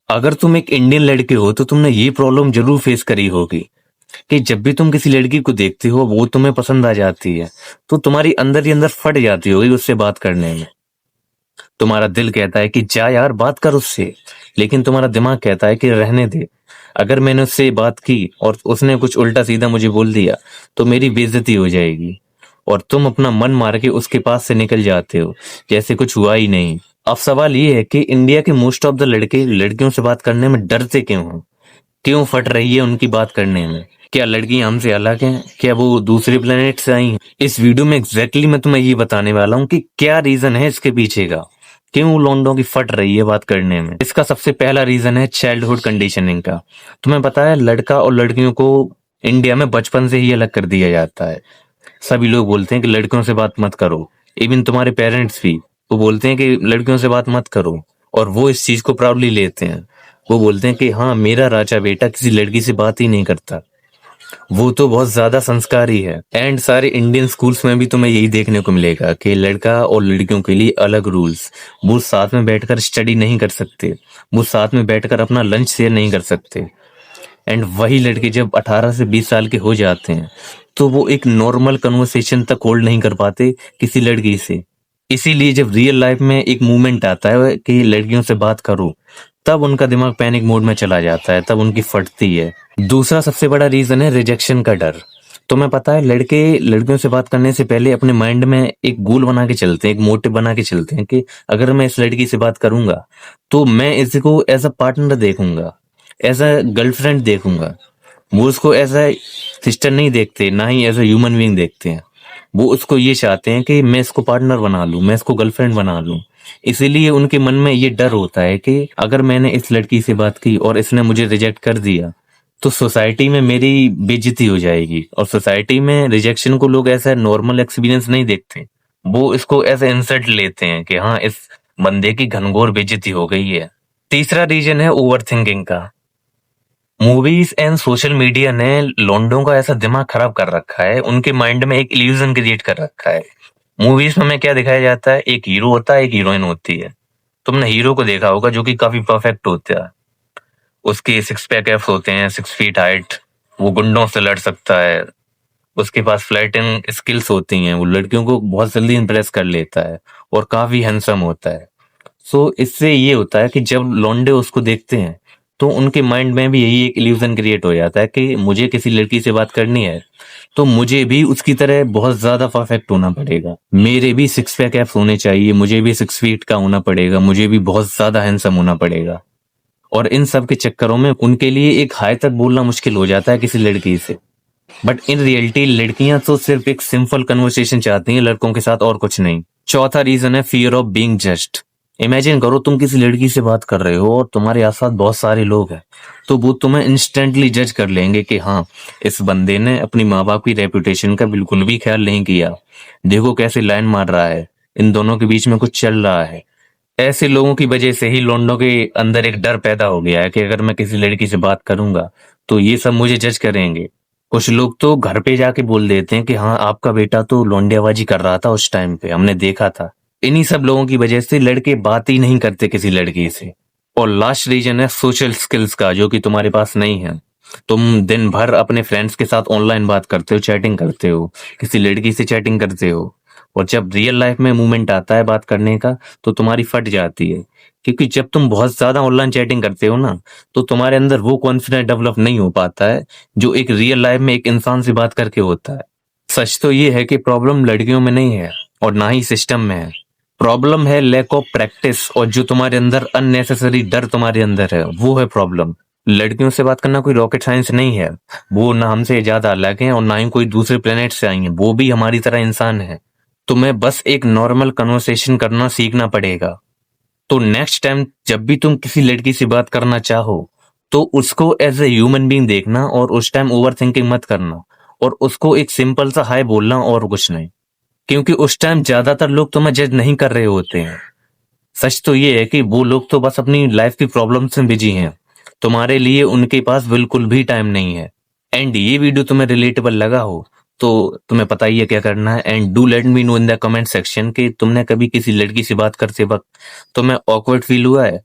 अगर तुम एक इंडियन लड़के हो तो तुमने ये प्रॉब्लम जरूर फेस करी होगी कि जब भी तुम किसी लड़की को देखते हो वो तुम्हें पसंद आ जाती है तो तुम्हारी अंदर ही अंदर फट जाती होगी उससे बात करने में। तुम्हारा दिल कहता है कि जा यार बात कर उससे, लेकिन तुम्हारा दिमाग कहता है कि रहने दे। अगर मैंने उससे बात की और उसने कुछ उल्टा सीधा मुझे बोल दिया तो मेरी बेइज्जती हो जाएगी, और तुम अपना मन मार के उसके पास से निकल जाते हो जैसे कुछ हुआ ही नहीं। अब सवाल ये है कि इंडिया के मोस्ट ऑफ द लड़के लड़कियों से बात करने में डरते क्यों हैं? क्यों फट रही है उनकी बात करने में? क्या लड़कियां हमसे अलग हैं? क्या वो दूसरे प्लेनेट से आई हैं? इस वीडियो में एग्जैक्टली मैं तुम्हें ये बताने वाला हूँ कि क्या रीजन है इसके पीछे का, क्यों लौंडों की फट रही है बात करने में। इसका सबसे पहला रीजन है चाइल्डहुड कंडीशनिंग का। तुम्हें पता है लड़का और लड़कियों को इंडिया में बचपन से ही अलग कर दिया जाता है। सभी लोग बोलते हैं कि लड़कियों से बात मत करो, इवन तुम्हारे पेरेंट्स भी वो बोलते हैं कि लड़कियों से बात मत करो, और वो इस चीज को प्राउडली लेते हैं। वो बोलते हैं कि हाँ मेरा राजा बेटा किसी लड़की से बात ही नहीं करता, वो तो बहुत ज्यादा संस्कारी है। एंड सारे इंडियन स्कूल्स में भी तुम्हें यही देखने को मिलेगा कि लड़का और लड़कियों के लिए अलग रूल्स। वो साथ में बैठकर स्टडी नहीं कर सकते, वो साथ में बैठकर अपना लंच शेयर नहीं कर सकते। एंड वही लड़के जब 18 से 20 साल के हो जाते हैं तो वो एक नॉर्मल कन्वर्सेशन तक होल्ड नहीं कर पाते किसी लड़की से। इसीलिए जब रियल लाइफ में एक मूवमेंट आता है कि लड़कियों से बात करो, तब उनका दिमाग पैनिक मोड में चला जाता है, तब उनकी फटती है। दूसरा सबसे बड़ा रीजन है रिजेक्शन का डर। तुम्हें पता है लड़के लड़कियों से बात करने से पहले अपने माइंड में एक गोल बना के चलते हैं, एक मोटिव बना के चलते हैं कि अगर मैं इस लड़की से बात करूंगा तो मैं इसको एज अ पार्टनर देखूंगा, एज अ गर्लफ्रेंड देखूंगा। वो उसको एज अ सिस्टर नहीं देखते, ना ही एज अ ह्यूमन बीइंग देखते हैं। वो उसको ये चाहते हैं कि मैं इसको पार्टनर बना लूं, मैं इसको गर्लफ्रेंड बना लूं। इसीलिए उनके मन में ये डर होता है कि अगर मैंने इस लड़की से बात की और इसने मुझे रिजेक्ट कर दिया तो सोसाइटी में मेरी बेइज्जती हो जाएगी। और सोसाइटी में रिजेक्शन को लोग ऐसा नॉर्मल एक्सपीरियंस नहीं देखते, वो इसको एज इंसल्ट लेते हैं कि हाँ इस बंदे की घनघोर बेइज्जती हो गई है। तीसरा रीजन है ओवर थिंकिंग का। मूवीज एंड सोशल मीडिया ने लौंडों का ऐसा दिमाग खराब कर रखा है, उनके माइंड में एक इल्यूजन क्रिएट कर रखा है। मूवीज में हमें क्या दिखाया जाता है, एक हीरो होता है एक हीरोइन होती है। तुमने हीरो को देखा होगा जो कि काफी परफेक्ट होता है, उसके सिक्स पैक एब्स होते हैं, 6 फीट हाइट, वो गुंडों से लड़ सकता है, उसके पास फ्लर्टिंग स्किल्स होती हैं, वो लड़कियों को बहुत जल्दी इंप्रेस कर लेता है और काफी हैंडसम होता है। सो इससे ये होता है कि जब लौंडे उसको देखते हैं तो उनके माइंड में भी यही एक इल्यूजन क्रिएट हो जाता है कि मुझे किसी लड़की से बात करनी है तो मुझे भी उसकी तरह बहुत ज्यादा परफेक्ट होना पड़ेगा, मेरे भी 6 पैक एब्स होने चाहिए, मुझे भी 6 फीट का होना पड़ेगा, मुझे भी बहुत ज्यादा हैंडसम होना पड़ेगा। और इन सब के चक्करों में उनके लिए एक हाई तक बोलना मुश्किल हो जाता है किसी लड़की से। बट इन रियलिटी लड़कियां तो सिर्फ एक सिंपल कन्वर्सेशन चाहती हैं लड़कों के साथ, और कुछ नहीं। चौथा रीजन है fear of being judged. Imagine करो तुम किसी लड़की से बात कर रहे हो और तुम्हारे आसपास बहुत सारे लोग हैं, तो वो तुम्हें इंस्टेंटली जज कर लेंगे कि हाँ इस बंदे ने अपनी माँ बाप की रेपुटेशन का बिल्कुल भी ख्याल नहीं किया, देखो कैसे लाइन मार रहा है, इन दोनों के बीच में कुछ चल रहा है। ऐसे लोगों की वजह से ही लौंडों के अंदर एक डर पैदा हो गया है कि अगर मैं किसी लड़की से बात करूंगा तो ये सब मुझे जज करेंगे। कुछ लोग तो घर पे जाके बोल देते हैं कि हाँ आपका बेटा तो लौंडियाबाजी कर रहा था उस टाइम पे, हमने देखा था। इन्हीं सब लोगों की वजह से लड़के बात ही नहीं करते किसी लड़की से। और लास्ट रीजन है सोशल स्किल्स का, जो कि तुम्हारे पास नहीं है। तुम दिन भर अपने फ्रेंड्स के साथ ऑनलाइन बात करते हो, चैटिंग करते हो, किसी लड़की से चैटिंग करते हो, और जब रियल लाइफ में मूवमेंट आता है बात करने का तो तुम्हारी फट जाती है। क्योंकि जब तुम बहुत ज्यादा ऑनलाइन चैटिंग करते हो ना तो तुम्हारे अंदर वो कॉन्फिडेंस डेवलप नहीं हो पाता है जो एक रियल लाइफ में एक इंसान से बात करके होता है। सच तो ये है कि प्रॉब्लम लड़कियों में नहीं है और ना ही सिस्टम में है, प्रॉब्लम है लैक ऑफ प्रैक्टिस, और जो तुम्हारे अंदर अननेसेसरी डर तुम्हारे अंदर है वो है प्रॉब्लम। लड़कियों से बात करना कोई रॉकेट साइंस नहीं है, वो ना हमसे ज्यादा अलग हैं और ना ही कोई दूसरे प्लेनेट से आई हैं, वो भी हमारी तरह इंसान है। तुम्हें बस एक नॉर्मल कन्वर्सेशन करना सीखना पड़ेगा। तो नेक्स्ट टाइम जब भी तुम किसी लड़की से बात करना चाहो तो उसको एज ए ह्यूमन बीइंग देखना, और उस टाइम ओवर थिंकिंग मत करना, और उसको एक सिंपल सा हाय बोलना और कुछ नहीं। क्योंकि उस टाइम ज्यादातर लोग तुम्हें जज नहीं कर रहे होते हैं। सच तो ये है कि वो लोग तो बस अपनी लाइफ की प्रॉब्लम से बिजी हैं, तुम्हारे लिए उनके पास बिल्कुल भी टाइम नहीं है। एंड ये वीडियो तुम्हें रिलेटेबल लगा हो तो तुम्हें पता ही है क्या करना है। And do let me know in the comment section कि तुमने कभी किसी लड़की से बात करते वक्त तुम्हें ऑकवर्ड फील हुआ है